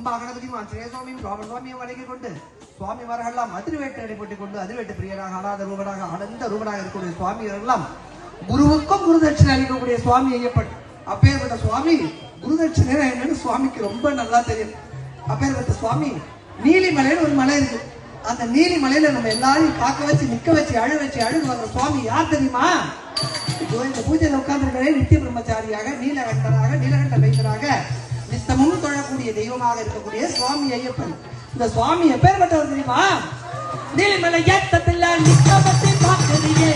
பம்பா கணபதியும் ஆஞ்சநேய சுவாமியும் ராமன் சுவாமியும் வணங்கி கொண்டு சுவாமிமார்களெல்லாம் அதிர்வேட்டு அடைபட்டுக் கொண்டு அதிர்வேட்டு பிரியராக ஆனாத ரூபனாக ஆனந்த ரூபனாக இருக்கக்கூடிய சுவாமிகள் குருவுக்கும் குருதட்சிணை அளிக்கக்கூடிய சுவாமி ஐயப்பன். அப்பேற்பட்ட சுவாமி குருதட்சிணை என்னன்னு சுவாமிக்கு ரொம்ப நல்லா தெரியும். அப்பேற்பட்ட சுவாமி நீலிமலைன்னு ஒரு மலை இருக்கு. அந்த நீலிமலையில நம்ம எல்லாரையும் காக்க வச்சு நிக்க வச்சு அழுகு வர்ற சுவாமி யார் தெரியுமா? இந்த பூஜையில உட்கார்ந்து நித்திய பிரம்மச்சாரியாக நீலகண்ட வைத்தராக நித்தமும் தொழக்கூடிய தெய்வமாக இருக்கக்கூடிய சுவாமி ஐயப்பன். இந்த சுவாமி எப்பேற்பட்டவர் தெரியுமா? நீலிமலை ஏத்தத்தில் நிக்கபத்தை பார்க்கறியே